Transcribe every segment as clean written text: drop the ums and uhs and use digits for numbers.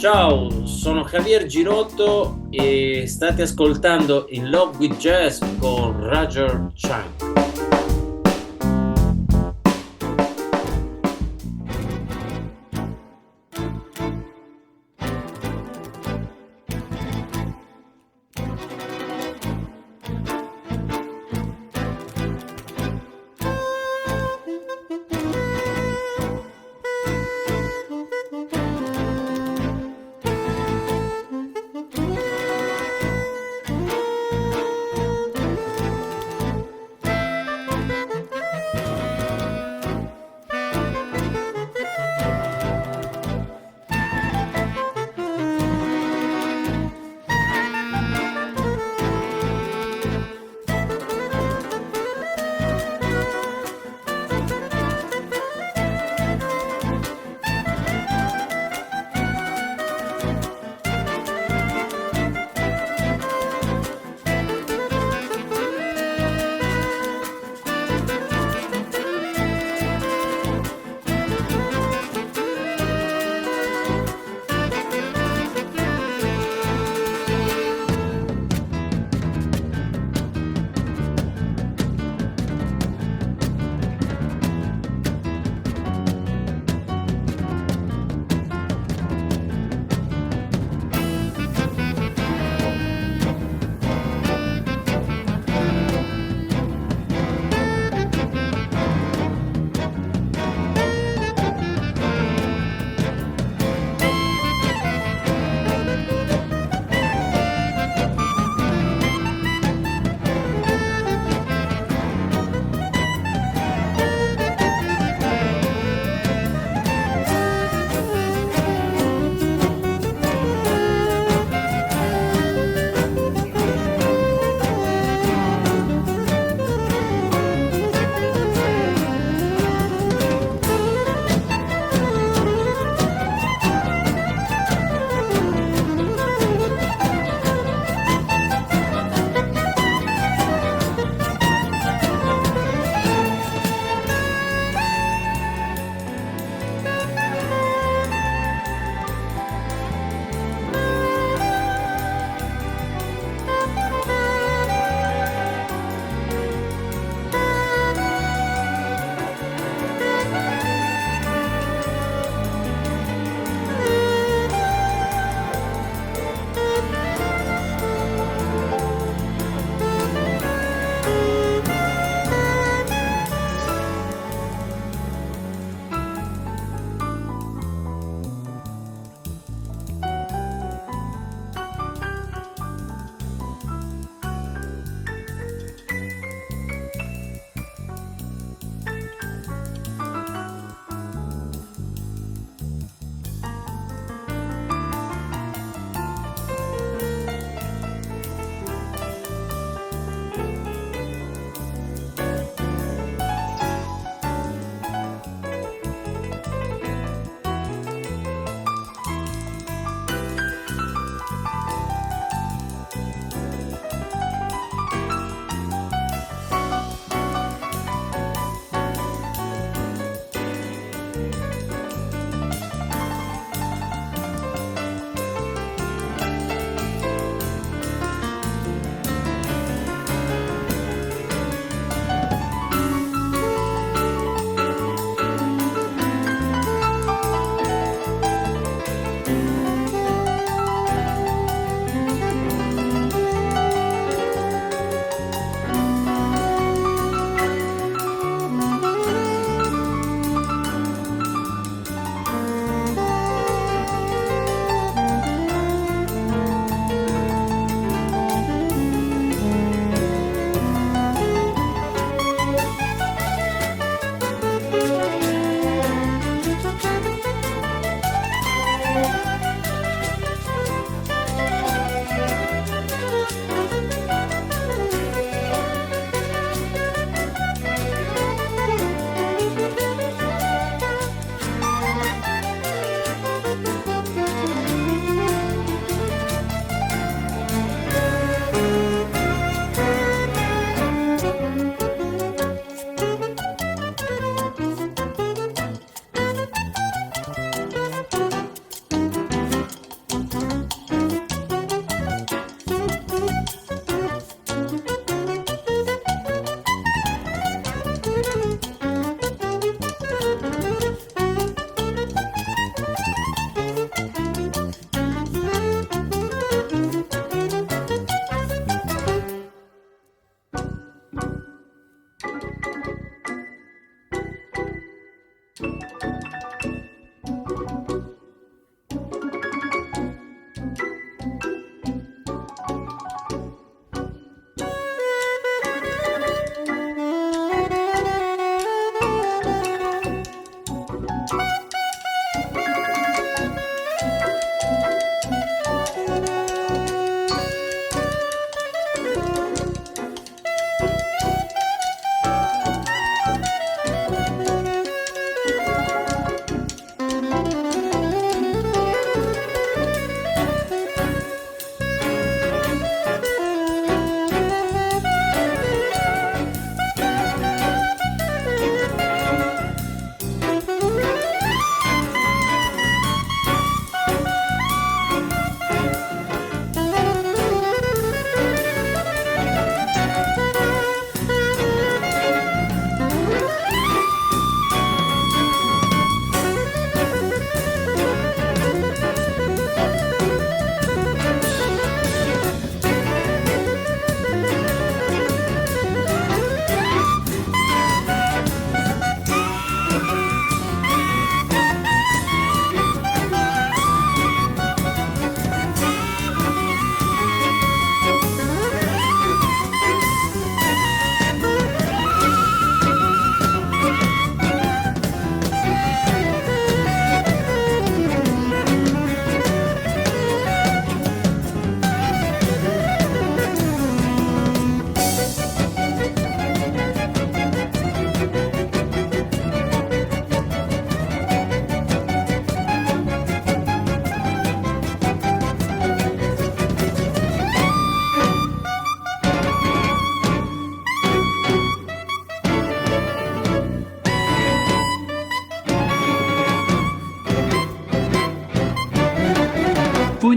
Ciao, sono Javier Girotto e state ascoltando In Love with Jazz con Javier Chang.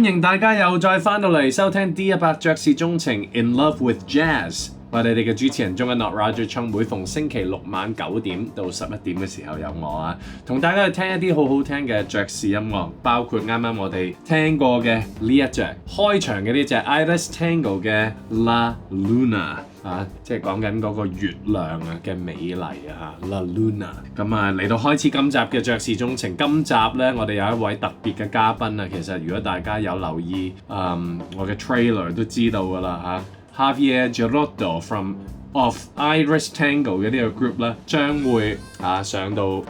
歡迎大家又再翻到嚟收聽 D100 爵士鍾情 In Love with Jazz。我哋嘅主持人鍾欣樂 Roger Chung 每逢星期六晚9點到11點嘅時候有我啊，同大家去聽一啲好好聽嘅爵士音樂，包括啱啱我哋聽過嘅呢一隻開場嘅呢隻 Iris Tango 嘅 La Luna。即係講緊嗰個月亮嘅美麗La Luna。咁嚟到開始今集嘅爵士鍾情，今集呢，我哋有一位特別嘅嘉賓啊。其實如果大家有留意我嘅 trailer 都知道㗎啦Javier Girotto of Iris Tango 嘅呢個 group 咧，將會上到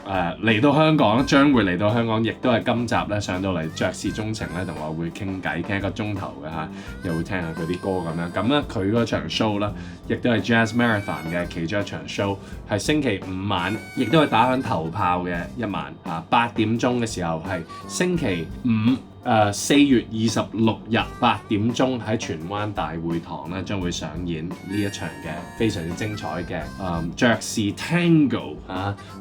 嚟到香港，將會嚟到香港，亦都係今集咧上到嚟爵士鍾情咧，同我會傾偈，傾一個鐘頭嘅又會聽下佢啲歌咁樣。咁咧佢嗰場 show 咧，亦都係 Jazz Marathon 嘅其中一場 show， 係星期五晚，亦都係打響頭炮嘅一晚8點鐘嘅時候，係星期五。4月26日8點鐘喺荃灣大會堂咧，將會上演呢一場嘅非常之精彩嘅爵士 Tango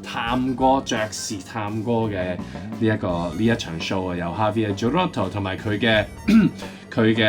探歌爵士探歌嘅呢一場 show 由 Javier Girotto 同埋佢嘅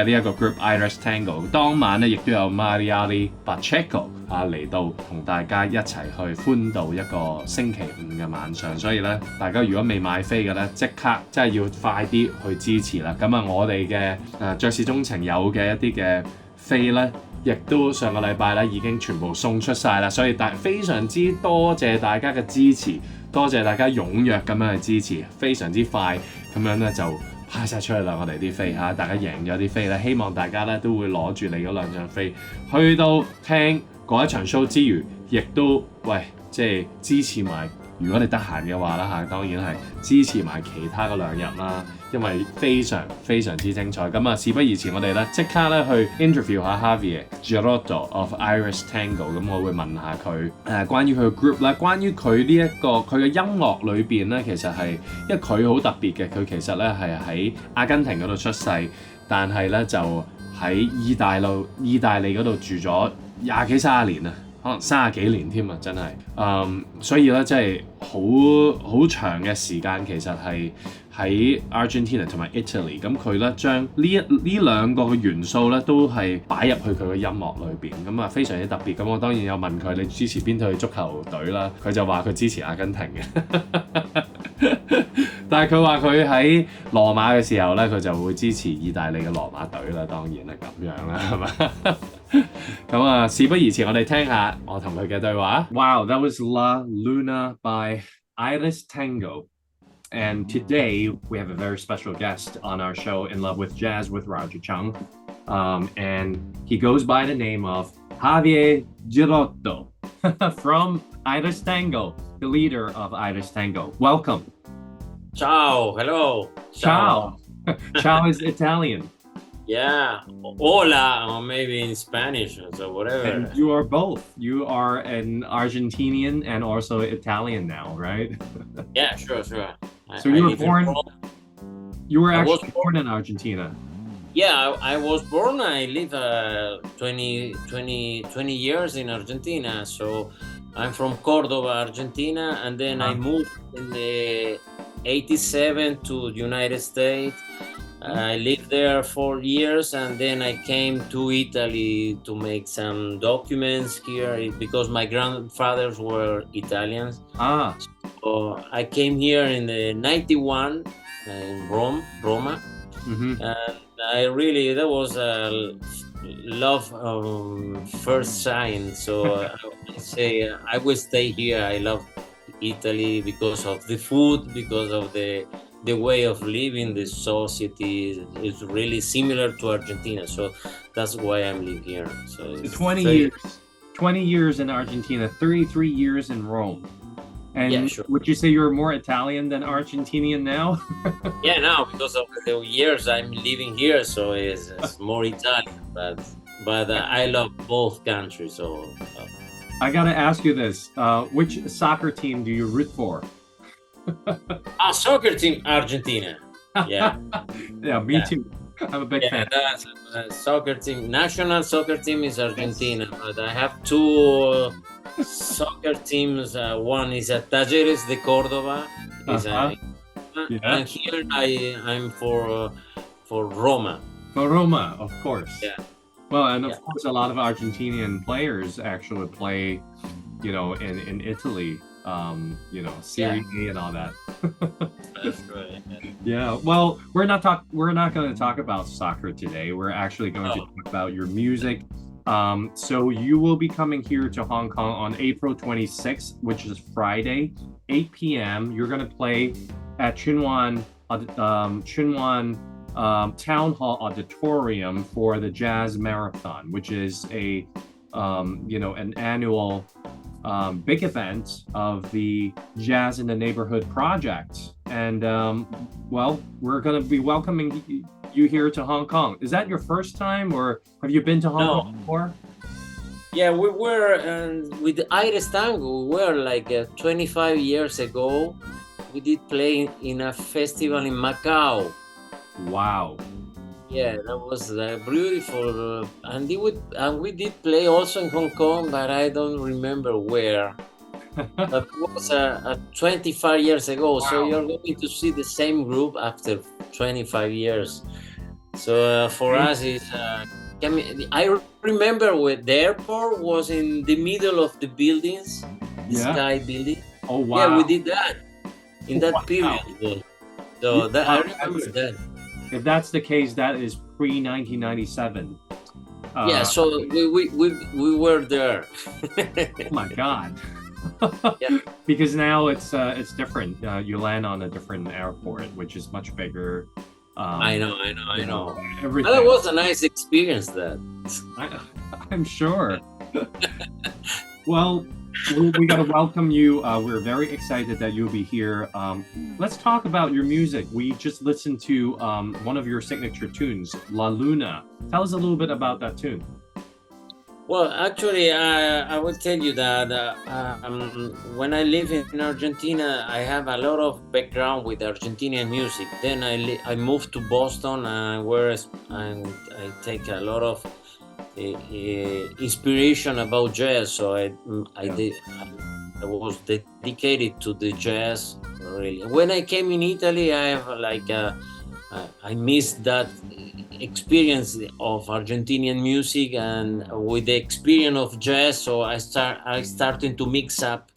呢一個 group Iris Tango。當晚咧亦都有 Mariali Pacheco嚟到同大家一齊去歡度一個星期五嘅晚上，所以咧大家如果未買飛嘅咧，即刻真係要快啲去支持啦！咁我哋嘅爵士鍾情有嘅一啲嘅飛咧，亦都上個禮拜咧已經全部送出晒啦，所以非常之多謝大家嘅支持，多謝大家踴躍咁樣去支持，非常之快咁樣咧就派晒出去啦！我哋啲飛大家贏咗啲飛咧，希望大家咧都會攞住你嗰兩張飛去到聽嗰一場 show 之餘，亦都即係支持埋。如果你得閒嘅話啦當然係支持埋其他嗰兩日啦，因為非常非常之精彩。咁事不宜遲，我哋咧即刻咧去 interview 下 Javier Girotto of Iris Tango。咁我會問下佢關於佢嘅 group 啦，關於佢佢嘅音樂裏邊咧，其實係因為佢好特別嘅，佢其實咧係喺阿根廷嗰度出世，但係咧就喺意大利嗰度住咗20幾30年啊。可能30幾年添啊，真係，所以咧真係好長嘅時間，其實係喺 Argentina 同埋 Italy， 咁佢咧將呢兩個嘅元素咧都係擺入去佢嘅音樂裏邊，咁非常之特別。咁我當然有問佢你支持邊隊足球隊啦，佢就話佢支持阿根廷嘅。但係佢話佢喺羅馬嘅時候咧，佢就會支持意大利嘅羅馬隊啦，當然係咁樣啦，係嘛？咁事不宜遲，我哋聽下我同佢嘅對話。Wow, that was La Luna by Iris Tango. And today we have a very special guest on our show, In Love with Jazz with Roger Chung. And he goes by the name of Javier Girotto from Iris Tango, the leader of Iris Tango. Welcome. Ciao, hello. Ciao. Ciao is Italian. Yeah, hola, or maybe in Spanish, so whatever. And you are both. You are an Argentinian and also Italian now, right? Yeah, sure. So you were born. You were actually born in Argentina. Yeah, I was born. I lived 20 years in Argentina. So I'm from Córdoba, Argentina, and then I moved in the 87 to the United States. I lived there 4 years, and then I came to Italy to make some documents here because my grandfathers were Italians. So I came here in the 91 in Roma. Mm-hmm. And that was a love first sign. So I say I will stay here. I love Italy because of the food, because of the way of living. The society is really similar to Argentina, so that's why I'm living here. So 20 years in Argentina, 33 years in Rome. And yeah, sure. Would you say you're more Italian than Argentinian now? Yeah, now because of the years I'm living here, so it's more Italian. But I love both countries. So I gotta ask you this: which soccer team do you root for? Soccer team, Argentina. Yeah. Yeah, me too. I'm a big fan. That's soccer team. National soccer team is Argentina, but I have two soccer teams. One is Talleres de Córdoba, and here I'm for for Roma. For Roma, of course. Yeah. Well, and of course, a lot of Argentinian players actually play, in Italy, Serie A and all that. That's right. Yeah. Well, we're not going to talk about soccer today. We're actually going to talk about your music. So you will be coming here to Hong Kong on April 26th, which is Friday, 8 p.m. You're going to play at Chunwan Town Hall Auditorium for the Jazz Marathon, which is an annual big event of the Jazz in the Neighborhood project. And we're going to be welcoming you here to Hong Kong. Is that your first time, or have you been to Hong Kong before? Yeah, we were with Iris Tango. We were like 25 years ago. We did play in a festival in Macau. Wow. Yeah, that was beautiful. And we did play also in Hong Kong, but I don't remember where. That was 25 years ago. Wow. So you're going to see the same group after 25 years. So for us, I remember when the airport was in the middle of the buildings, the Sky building. Oh, wow. Yeah, we did that in that period. So I remember that. If that's the case, that is pre-1997. Yeah, so we were there. Oh my God. Yeah. Because now it's different. You land on a different airport, which is much bigger. I know. Everything. Well, that was a nice experience. I'm sure. Well, we got to welcome you. We're very excited that you'll be here. Let's talk about your music. We just listened to one of your signature tunes, La Luna. Tell us a little bit about that tune. Well, actually, I will tell you that when I live in Argentina, I have a lot of background with Argentinian music. Then I moved to Boston, where I take a lot of inspiration about jazz. So I was dedicated to the jazz. Really, when I came in Italy, I have I missed that experience of Argentinian music, and with the experience of jazz, so I started to mix up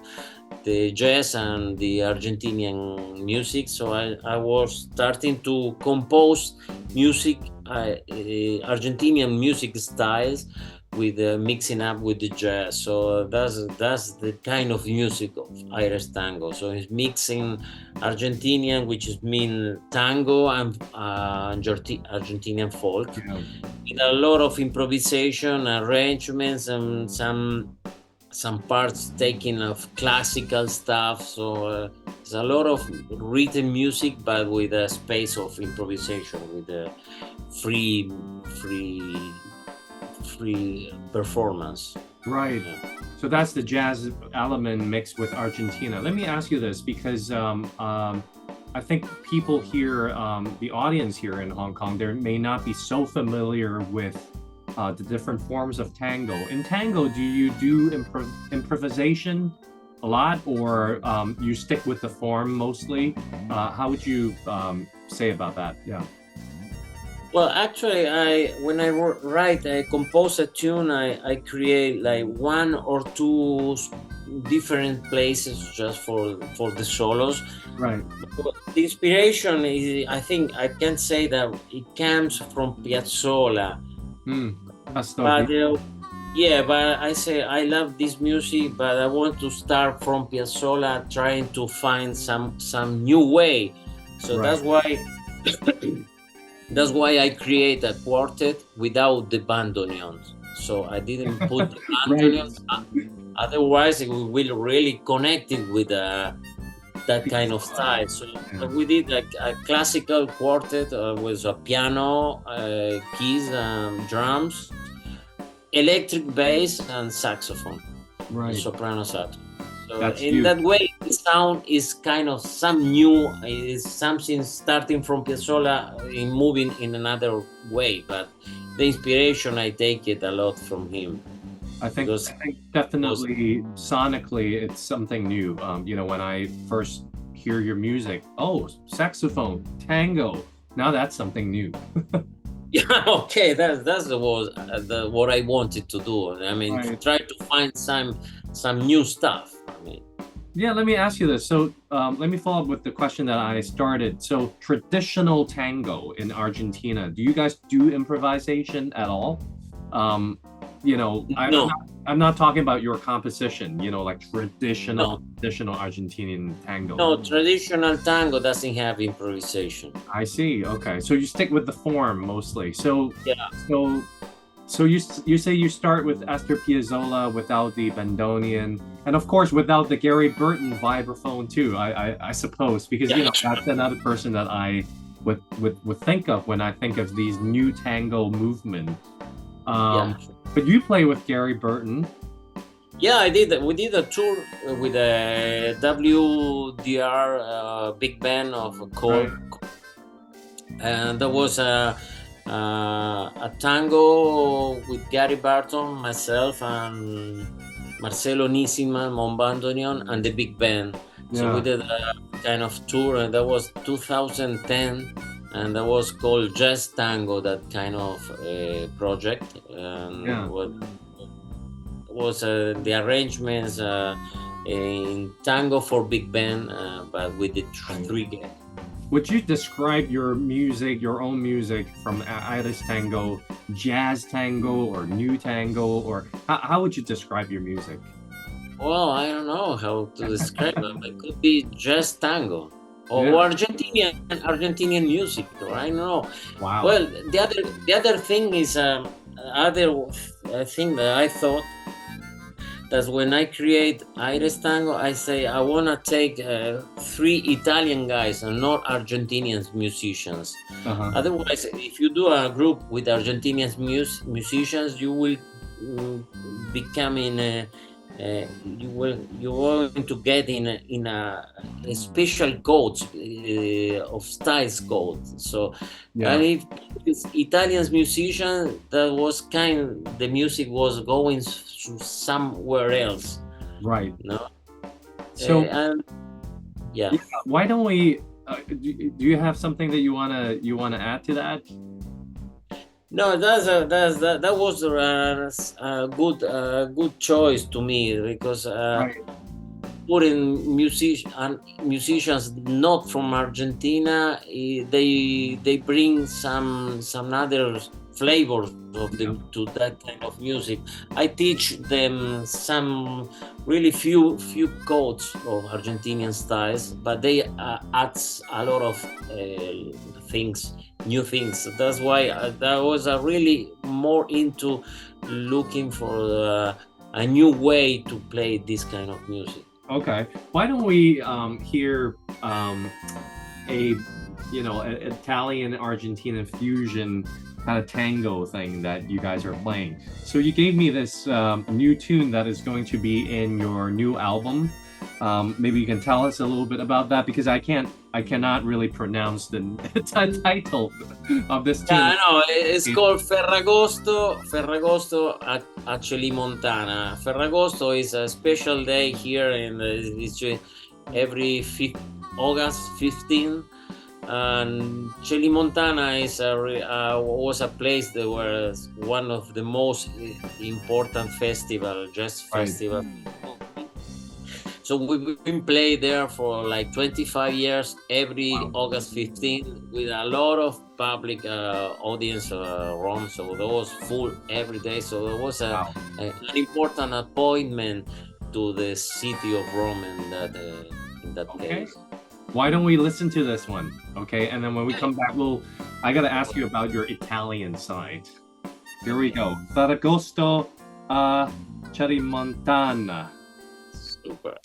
the jazz and the Argentinian music. So I was starting to compose music, Argentinian music styles, with mixing up with the jazz. So that's the kind of music of Iris Tango. So it's mixing Argentinian, which is mean tango, and Argentinian folk, with a lot of improvisation, arrangements, and some parts taken of classical stuff. So it's a lot of written music, but with a space of improvisation, with a free performance. Right. Yeah. So that's the jazz element mixed with Argentina. Let me ask you this, because I think people here, the audience here in Hong Kong, they may not be so familiar with the different forms of tango. In tango, do you do improvisation a lot, or you stick with the form mostly? How would you say about that? Yeah. Well, actually, when I compose a tune, I create like one or two different places just for the solos. Right. The inspiration is, I think I can say that it comes from Piazzolla. That's but but I say I love this music, but I want to start from Piazzolla, trying to find some new way. So that's why. That's why I create a quartet without the bandoneons. So I didn't put the bandoneons. Otherwise, we will really connect it with that kind of style. So we did a classical quartet with a piano, keys, drums, electric bass, and saxophone. Right. Soprano saxophone. So that way, the sound is kind of is something starting from Piazzolla and moving in another way. But the inspiration, I take it a lot from him. I think definitely sonically, it's something new. When I first hear your music, saxophone, tango, Now that's something new. Yeah, okay, that's what I wanted to do. I mean, Right. try to find some new stuff. I mean, Yeah, let me ask you this. So let me follow up with the question that I started. So traditional tango in Argentina, do you guys do improvisation at all? Um, no, I'm not talking about your composition, like no, traditional Argentinian tango. no. Traditional tango doesn't have improvisation. I see. Okay. So you stick with the form mostly. So Yeah, so so you say you start with Astor Piazzolla without the bandoneon, and of course without the Gary Burton vibraphone too. I suppose because yeah, that's another person that I would think of when I think of these new tango movement. yeah. But you play with Gary Burton. Yeah, I did. We did a tour with a WDR big band of Right. and there was a tango with Gary Barton, myself, and Marcelo Nisiman on bandoneon, and the big band. So we Yeah. did a kind of tour, and that was 2010, and that was called Jazz Tango, that kind of project. And Yeah. what was the arrangements in tango for big band, but with the three guys. Would you describe your music, your own music, from Iris Tango, jazz tango, or new tango, or how would you describe your music? Well, I don't know how to describe it. It could be jazz tango or Yeah. Argentinian music. I don't know. Wow. Well, the other thing is other thing that I thought that when I create Iris Tango, I say I wanna take 3 Italian guys and not Argentinian musicians. Uh-huh. Otherwise, if you do a group with Argentinian musicians, you will become you're going to get in a special codes of styles code. So, Yeah. and if it's Italian musician, that was the music was going somewhere else, Right. no? So And yeah. why don't we? Do you have something that you wanna add to that? No, that was a good choice to me, because Right. putting musicians not from Argentina, they bring some other flavors of them to that kind of music. I teach them some really few codes of Argentinian styles, but they adds a lot of things, new things. That's why that was really more into looking for a new way to play this kind of music. Okay. Why don't we hear a Italian Argentinian fusion kind of tango thing that you guys are playing? So you gave me this new tune that is going to be in your new album. Maybe you can tell us a little bit about that, because I cannot really pronounce the title of this tune. Yeah, I know. It's called Ferragosto a Celimontana. Ferragosto is a special day here in every August 15. And Celimontana was a place that was one of the most important jazz festival. So we've been playing there for like 25 years, every August 15, with a lot of public audience around. So that was full every day. So it was an important appointment to the city of Rome in that case. Why don't we listen to this one? Okay, and then when we come back, I gotta ask you about your Italian side. Here we go. Ferragosto a Celimontana. Super.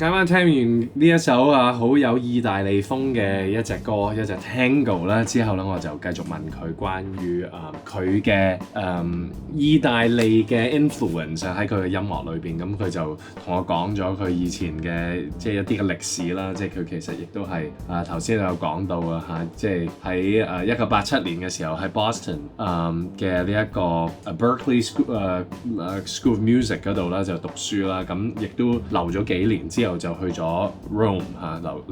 啱啱聽完呢一首啊好有意大利風嘅一隻歌，一隻 Tango 啦，之後咧我就繼續問佢關於佢嘅意大利嘅 influence 喺佢嘅音樂裏邊，咁佢就同我講咗佢以前嘅即係一啲嘅歷史啦，即係佢其實亦都係頭先有講到啊嚇，即係喺1987年嘅時候喺 Boston 嘅呢一個Berkeley School of Music 嗰度啦就讀書啦，咁亦都留咗幾年之後就去咗 Rome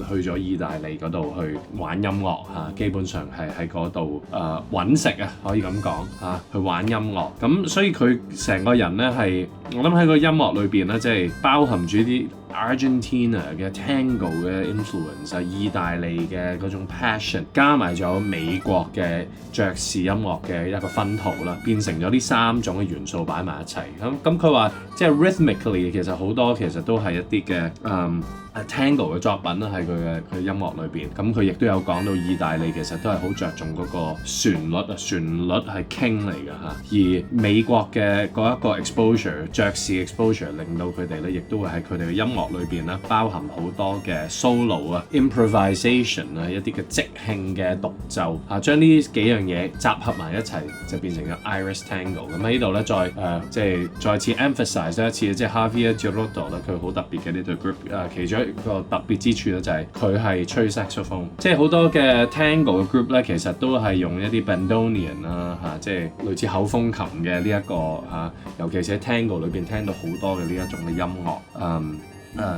去咗意大利嗰度去玩音樂基本上係喺嗰度揾食可以咁講去玩音樂，咁所以佢成個人咧係我諗喺個音樂裏邊咧，即係包含住啲Argentina 嘅 Tango 嘅 influence 意大利嘅嗰種 passion， 加埋咗美國嘅爵士音樂嘅一個薰陶啦，變成咗呢3種嘅元素擺埋一齊。咁佢話即係 rhythmically 其實好多其實都係一啲嘅Tango 嘅作品啦，喺佢音樂裏邊。咁佢亦都有講到意大利其實都係好着重嗰個旋律係 king 嚟嘅而美國嘅嗰一個 exposure 爵士 exposure 令到佢哋咧，亦都會喺佢哋嘅音樂裏邊咧包含好多嘅 solo improvisation 一啲嘅即興嘅獨奏將呢幾樣嘢集合埋一齊就變成咗 Iris Tango。咁喺呢度咧即係再次 emphasize 一次，即係 Javier Girotto 咧，佢好特別嘅呢隊 group 其中一個特別之處咧就係佢係吹 saxophone， 即係好多嘅 Tango 嘅 group 咧其實都係用一啲 bandonion 即係類似口風琴嘅呢一個尤其是喺 Tango 裏邊聽到好多嘅呢一種嘅音樂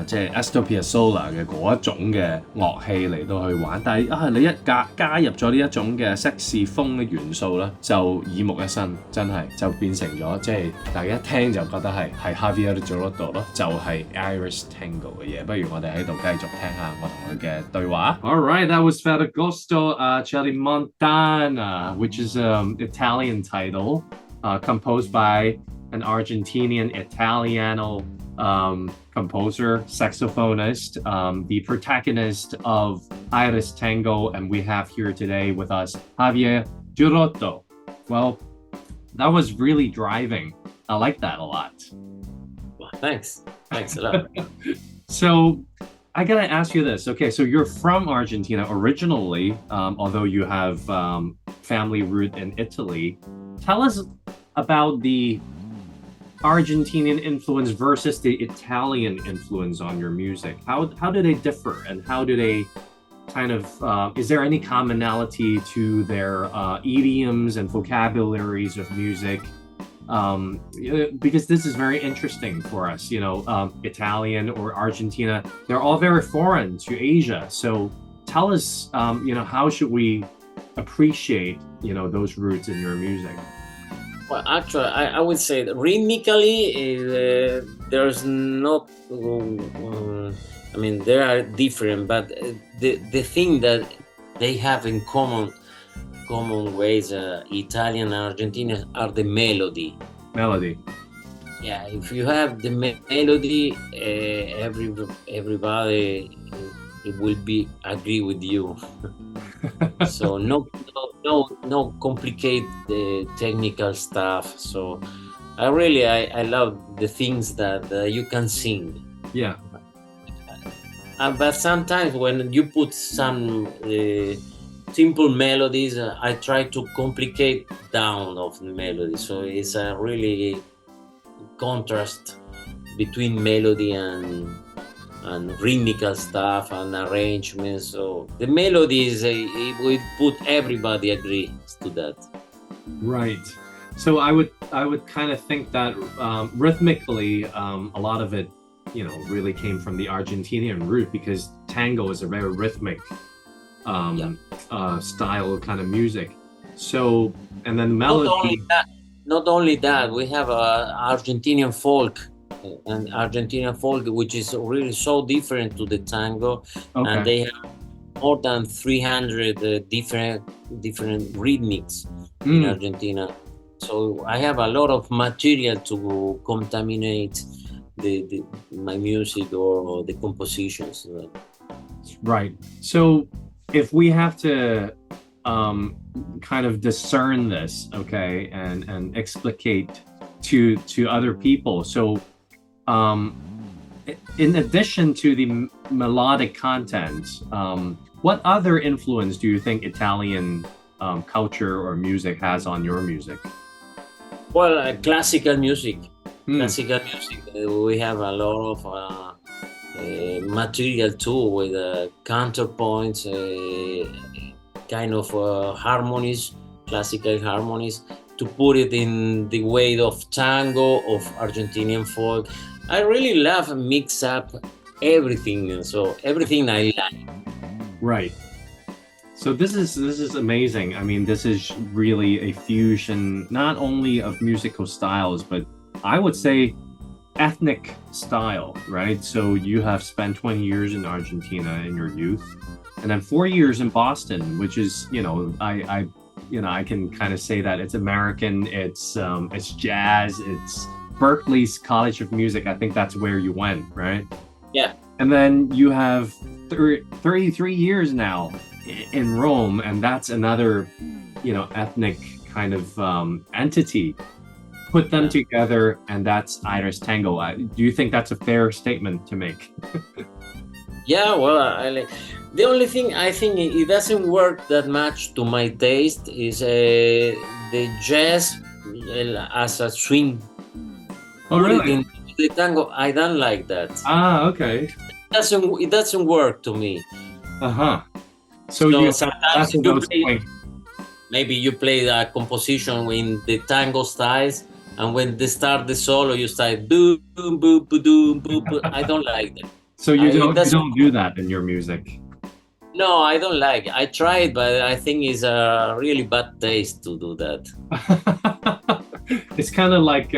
即係 Astor Piazzolla 嘅嗰一種嘅樂器嚟到去玩，但係你一加入咗呢一種嘅色士風嘅元素咧，就耳目一新，真係就變成咗即係大家一聽就覺得係 Javier Girotto 咯，就係 Iris Tango 嘅嘢。不如我哋喺度繼續聽下我同佢嘅對話。All right, that was Ferragosto Celimontana, which is an Italian title, composed by an Argentinian Italiano composer, saxophonist, the protagonist of Iris Tango, and we have here today with us Javier Girotto. Well, that was really driving. I like that a lot. Well, thanks a lot. So I gotta ask you this. Okay, so you're from Argentina originally, although you have family root in Italy. Tell us about the Argentinian influence versus the Italian influence on your music. How do they differ, and how do they kind of is there any commonality to their idioms and vocabularies of music? Because this is very interesting for us, Italian or Argentina, they're all very foreign to Asia. So tell us, how should we appreciate, those roots in your music? Well, actually, I would say that rhythmically, there's not. They are different, but the thing that they have in common ways, Italian and Argentinian, are the melody. Melody. Yeah, if you have the melody, everybody it will agree with you. So no complicated technical stuff. So I love the things that you can sing. Yeah. But sometimes when you put some simple melodies, I try to complicate down of the melody. So it's a really contrast between melody and rhythmical stuff and arrangements. So the melodies, we put everybody agrees to that. Right. So I would kind of think that rhythmically, a lot of it, really came from the Argentinian root, because tango is a very rhythmic style kind of music. So, and then melody. Not only that, we have Argentinian folk. And Argentinian folk, which is really so different to the tango, and they have more than 300 different rhythmics in Argentina. So I have a lot of material to contaminate my music or the compositions. Right. So if we have to kind of discern this, okay, and explicate to other people, so in addition to the melodic content, what other influence do you think Italian culture or music has on your music? Well, classical music. Hmm. Classical music. We have a lot of material too, with counterpoints, kind of harmonies, classical harmonies, to put it in the way of tango, of Argentinian folk. I really love mix up everything, so everything I like. Right. So this is amazing. I mean, this is really a fusion not only of musical styles, but I would say ethnic style, right? So you have spent 20 years in Argentina in your youth, and then 4 years in Boston, which is, I can kind of say that it's American, it's jazz, it's Berkeley's College of Music. I think that's where you went, right? Yeah. And then you have 33 years now in Rome, and that's another, ethnic kind of entity. Put them together, and that's Iris Tango. Do you think that's a fair statement to make? Yeah, well, the only thing I think it doesn't work that much to my taste is the jazz as a swing. Oh, really? In the tango, I don't like that. Ah, okay. It doesn't work to me. Uh-huh. So sometimes maybe you play a composition in the tango styles, and when they start the solo, you start boom, boom, boom, boom, boom, boom. I don't like that. So you don't do that in your music? No, I don't like it. I tried, but I think it's a really bad taste to do that. It's kind of like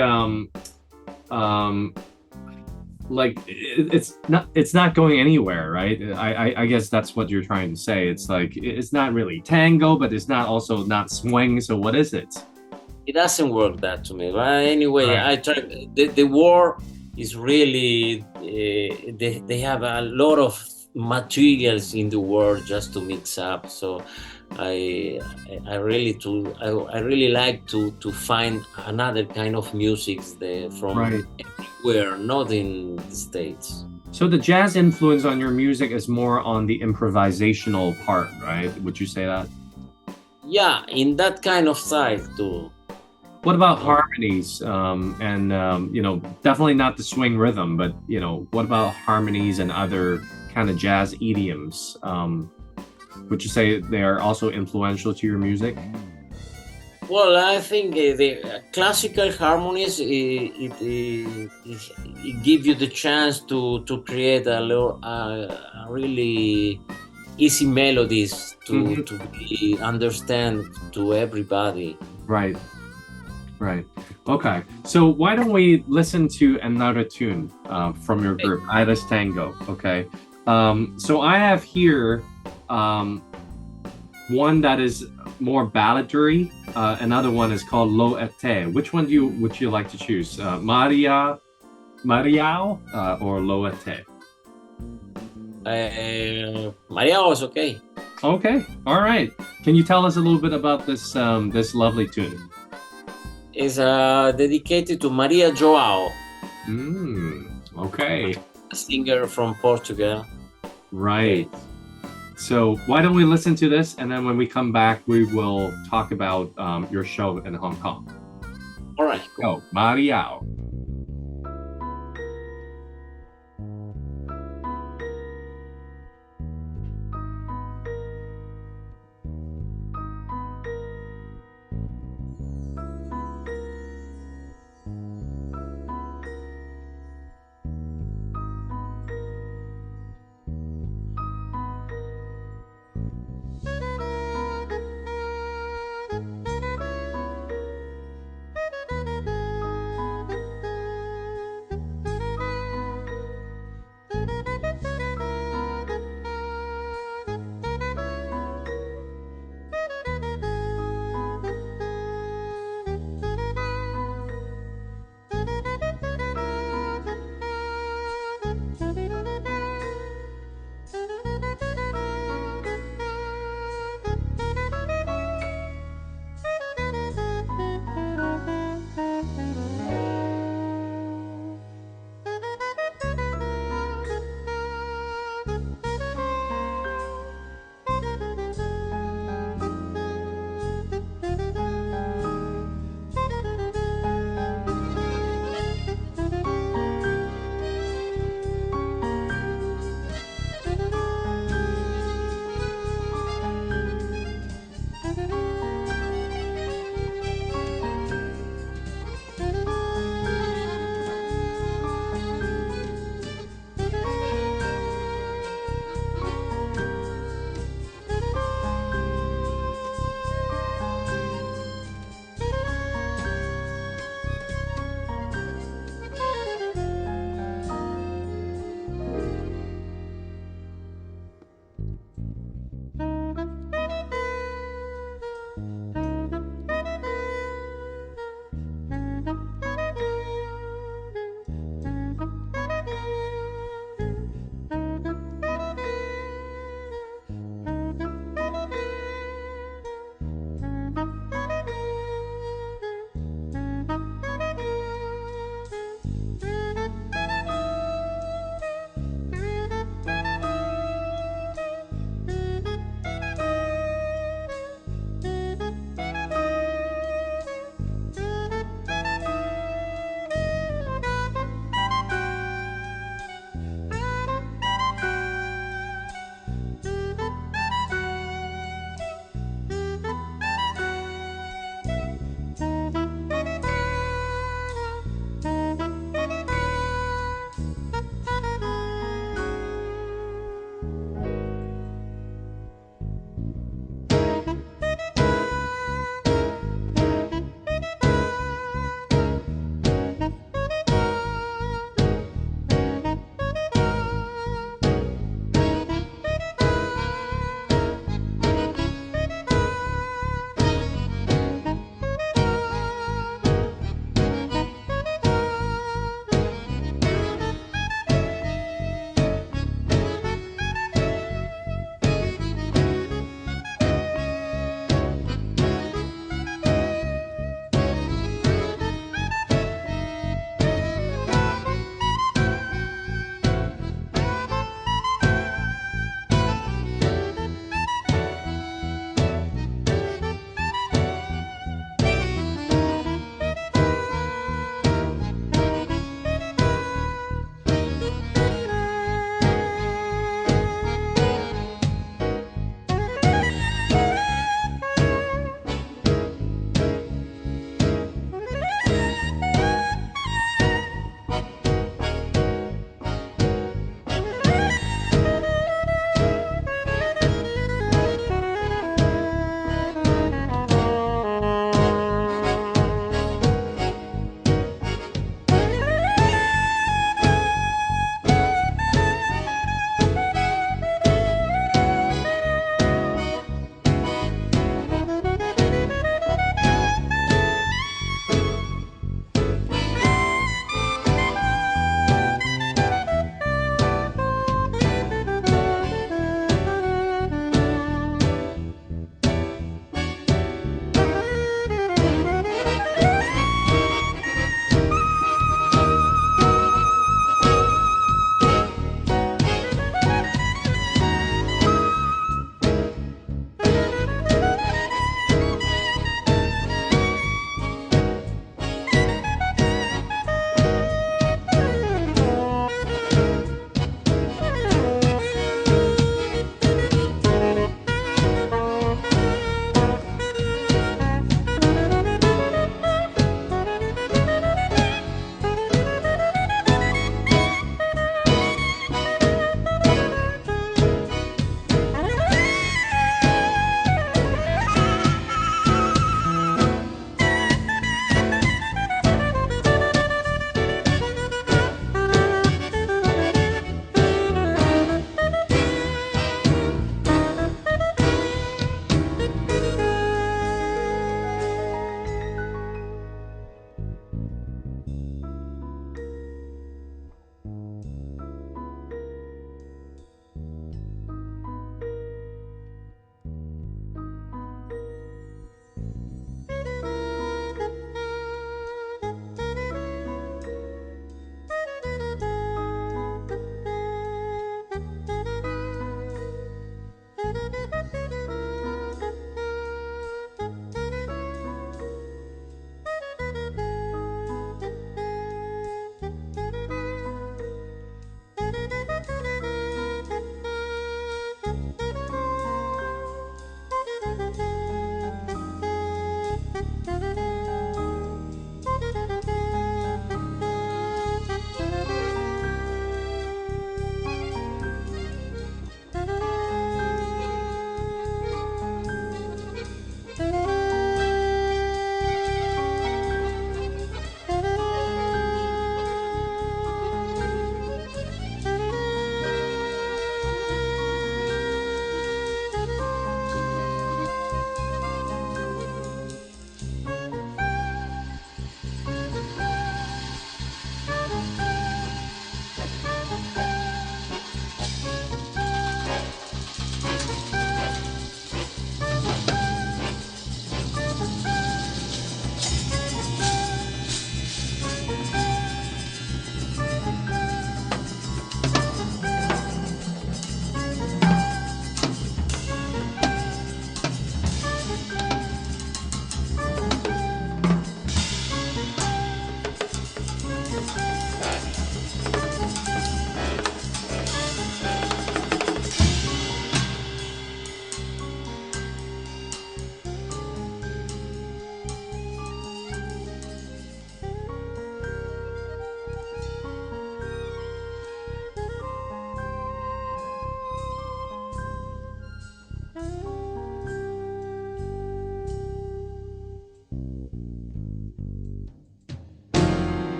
it's not going anywhere, right? I guess that's what you're trying to say. It's like it's not really tango, but it's not also not swing. So what is it? It doesn't work that to me. But anyway, Right. I tried. The war is really they have a lot of materials in the world just to mix up. So I really like to find another kind of music from Right. everywhere, not in the States. So the jazz influence on your music is more on the improvisational part, right? Would you say that? Yeah, in that kind of style too. What about harmonies? Definitely not the swing rhythm, but what about harmonies and other kind of jazz idioms? Would you say they are also influential to your music? Well, I think the classical harmonies it gives you the chance to create a really easy melodies to be understand to everybody. Right. Okay. So why don't we listen to another tune from your group, Iris Tango? Okay. So I have here one that is more balladry. Another one is called Lo et Te. Which one would you like to choose? Mariao or Lo et Te? Maria was okay. Okay. All right. Can you tell us a little bit about this lovely tune? It's dedicated to Maria Joao. Okay. A singer from Portugal. Right. So why don't we listen to this, and then when we come back, we will talk about your show in Hong Kong. All right. Cool. Go, Mariao.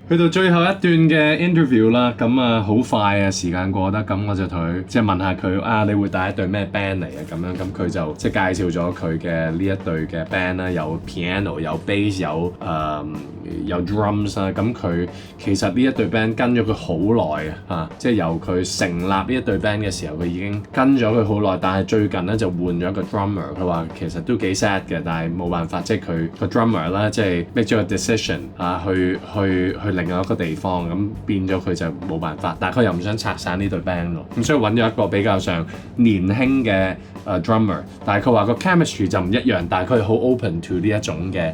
去到最後一段嘅 interview 啦，咁啊好快啊時間過得，咁我就同佢即係問下佢啊，你會帶一隊咩 band 嚟啊？咁樣咁佢就即係介紹咗佢嘅呢一隊嘅 band 啦，有 piano 有 bass 有 drums 啦，咁佢其實呢一隊 band 跟咗佢好耐啊，即係由佢成立呢一隊 band 嘅時候，佢已經跟咗佢好耐，但係最近咧就換咗一個 drummer， 佢話其實都幾 sad 嘅，但係冇辦法，即係佢個 drummer 啦，即係 make 咗個 decision 啊，去另外一個地方，咁變咗佢就冇辦法，但係佢又唔想拆散呢隊 band 咯，咁所以揾咗一個比較上年輕嘅drummer， 但係佢話個 chemistry 就唔一樣，但係佢係好 open to 呢一種嘅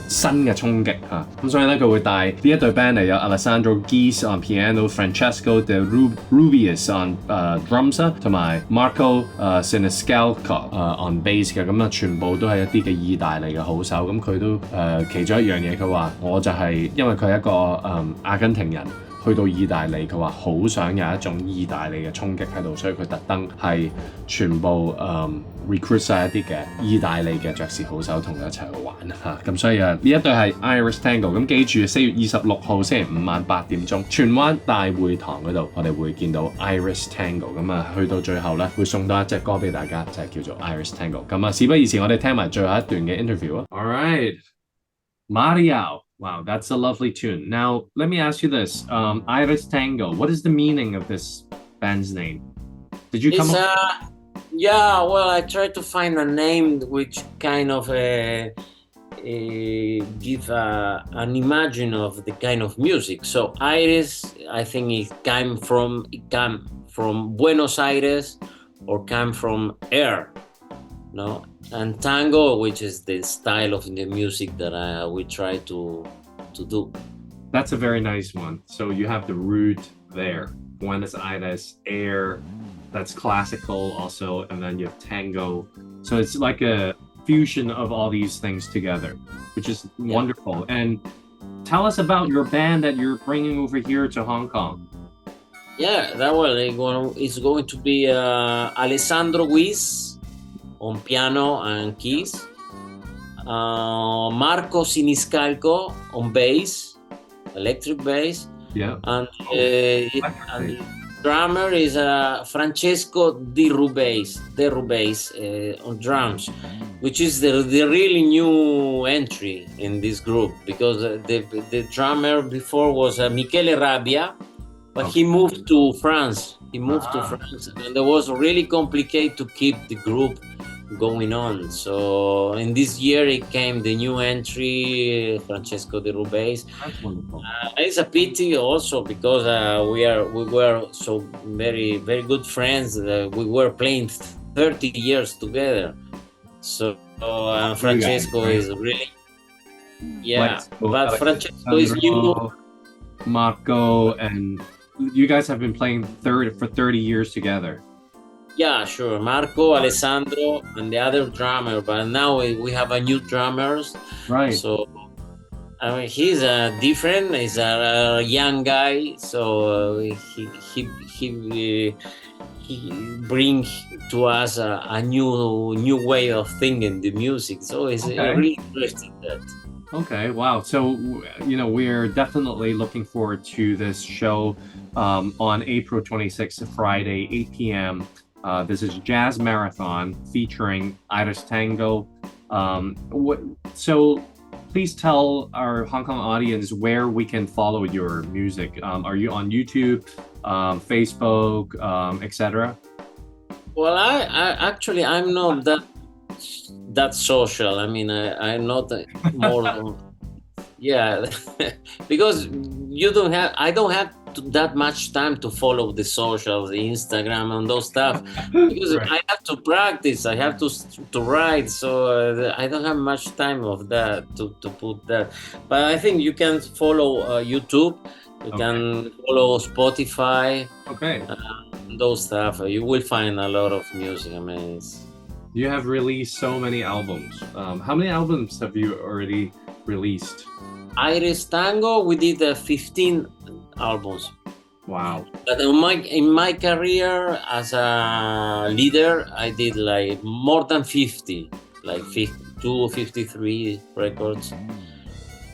新嘅衝擊嚇，咁所以咧佢會帶呢一隊 band 嚟，有 Alessandro Geese on piano、Francesco De Rubius on drums 啦，同埋 Marco Siniscalco on bass 嘅，咁啊全部都係一啲嘅意大利嘅好手，咁佢都其中一樣嘢，佢話我就係因為佢係一個阿根廷人。去到意大利，佢話好想有一種意大利嘅衝擊喺度，所以佢特登係全部recruit 晒一啲嘅意大利嘅爵士好手同佢一齊去玩嚇，咁所以呢一隊係 Iris Tango， 咁記住4月26號星期五晚8點鐘，荃灣大會堂嗰度，我哋會見到 Iris Tango， 咁啊去到最後咧會送多一隻歌俾大家，就係叫做 Iris Tango， 咁啊事不宜遲，我哋聽埋最後一段嘅 interview 啊。All right, Mario。Wow, that's a lovely tune. Now, let me ask you this. Iris Tango, what is the meaning of this band's name? Did you come up? Yeah, well, I tried to find a name which kind of give an imagine of the kind of music. So Iris, I think it came from Buenos Aires or came from air, no? And tango, which is the style of the music that we try to do. That's a very nice one. So you have the root there, Buenos Aires, air, that's classical also, and then you have tango. So it's like a fusion of all these things together, which is wonderful. And tell us about your band that you're bringing over here to Hong Kong. Yeah, that one is going to be Alessandro Guis on piano and keys, Marco Siniscalco on bass, electric bass, and the drummer is Francesco De Rubius on drums, which is the really new entry in this group, because the drummer before was Michele Rabbia, but he moved to France. And it was really complicated to keep the group going on. So in this year it came the new entry, Francesco De Rubius. That's wonderful. It's a pity also because we were so very good friends. We were playing 30 years together. So Francesco is really but Francesco is new. Marco, and you guys have been playing for 30 years together. Yeah, sure. Marco, Alessandro, and the other drummer. But now we have a new drummers. Right. So, I mean, he's different. He's a young guy. So he brings to us a new way of thinking the music. So it's really interesting that. Okay, wow. So, we're definitely looking forward to this show on April 26th, Friday, 8 p.m. This is Jazz Marathon featuring Iris Tango. So please tell our Hong Kong audience where we can follow your music. Are you on YouTube, Facebook, etc.? Well, I'm not that social. I mean, I'm not more because I don't have that much time to follow the socials, the Instagram and those stuff, because right. I have to practice, I have to write, so I don't have much time of that to put that. But I think you can follow YouTube, you can follow Spotify, those stuff. You will find a lot of music. I mean, you have released so many albums. How many albums have you already released? Iris Tango, we did 15 albums. Wow. But in my career as a leader, I did like more than 50, like 52, 53 records.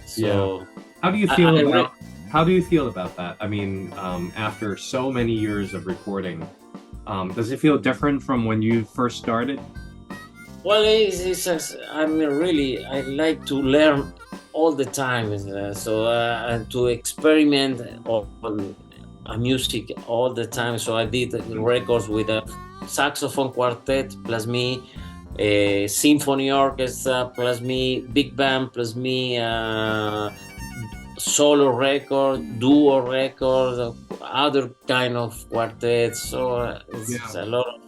So how do you feel How do you feel about that? I mean, after so many years of recording, does it feel different from when you first started? Well, I mean, really, I like to learn all the time, and to experiment on music all the time. So I did records with a saxophone quartet plus me, a symphony orchestra plus me, big band plus me, solo record, duo record, other kind of quartets. So it's a lot of.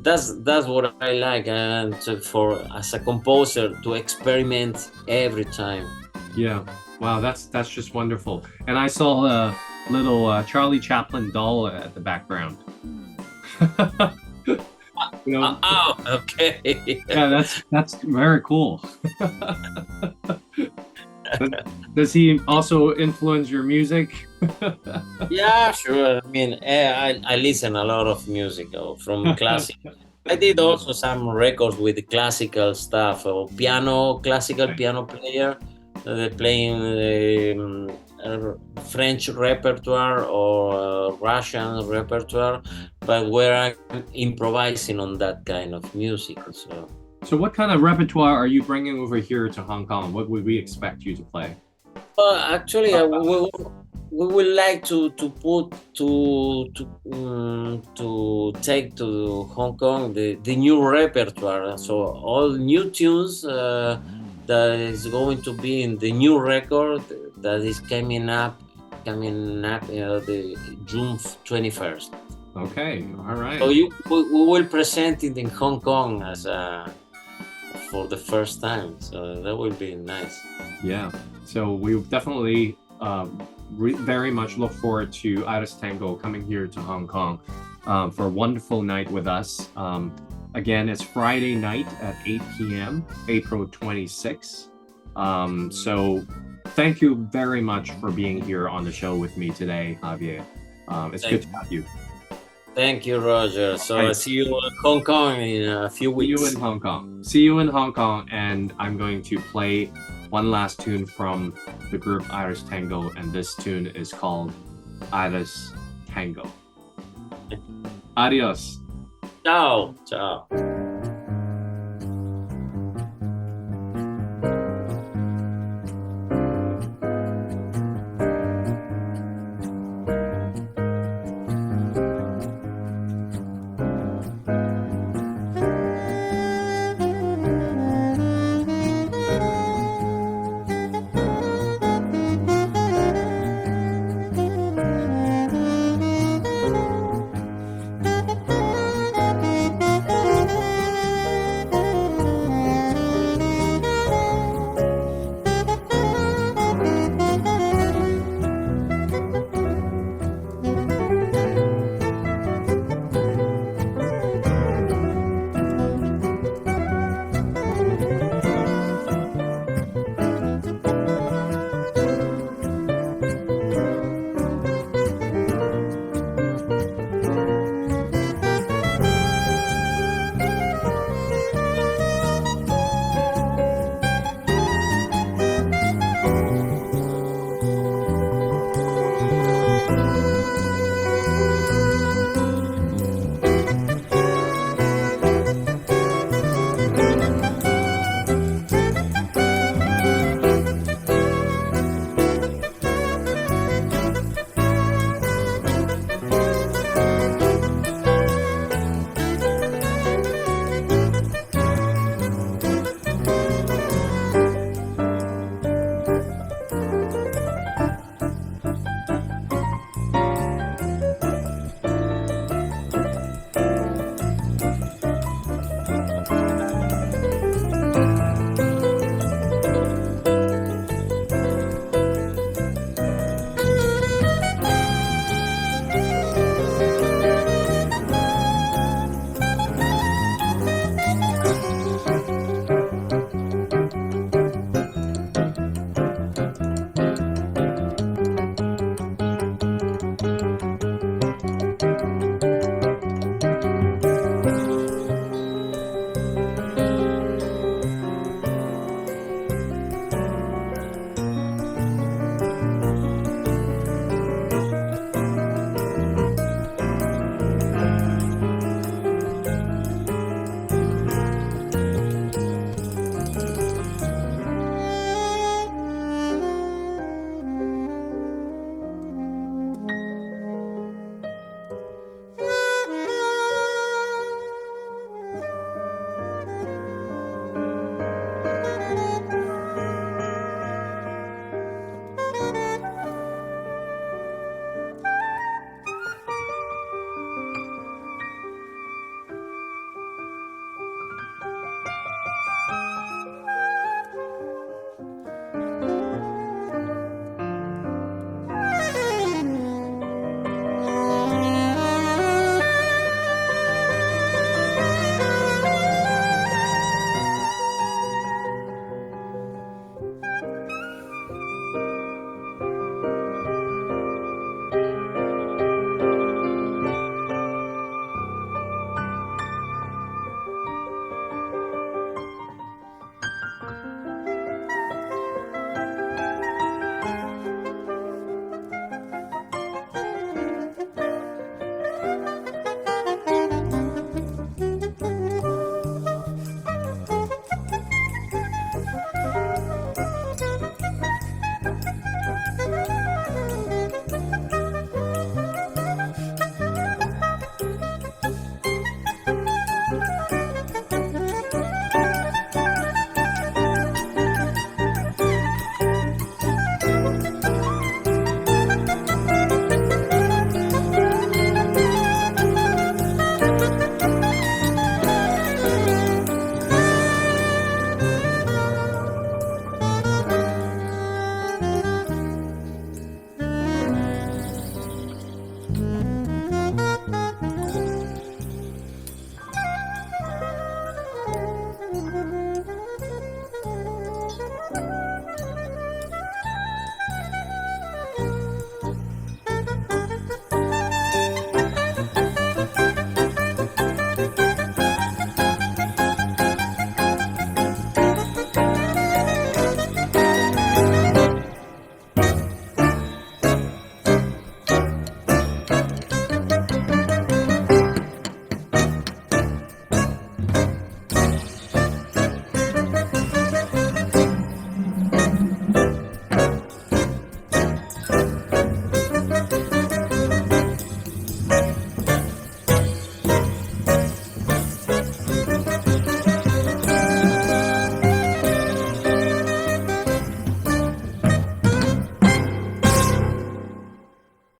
That's what I like, and as a composer to experiment every time. Yeah. Wow, that's just wonderful. And I saw a little Charlie Chaplin doll at the background. Oh, okay. Yeah, that's very cool. Does he also influence your music? Yeah, sure. I mean, I listen a lot of music from classic. I did also some records with classical stuff, or classical piano player, playing French repertoire or Russian repertoire, but where I'm improvising on that kind of music. So what kind of repertoire are you bringing over here to Hong Kong? What would we expect you to play? Well, actually, we would like to take to Hong Kong the new repertoire. So all new tunes that is going to be in the new record that is coming up the June 21st. Okay, all right. So we will present it in Hong Kong for the first time. So that will be nice. Yeah. So we definitely very much look forward to Iris Tango coming here to Hong Kong for a wonderful night with us. Again, it's Friday night at 8 p.m., April 26th. So thank you very much for being here on the show with me today, Javier. It's good to have you. Thank you, Roger. So I see you in Hong Kong in a few weeks. See you in Hong Kong. See you in Hong Kong, and I'm going to play one last tune from the group Iris Tango, and this tune is called Iris Tango. Adios. Ciao. Ciao.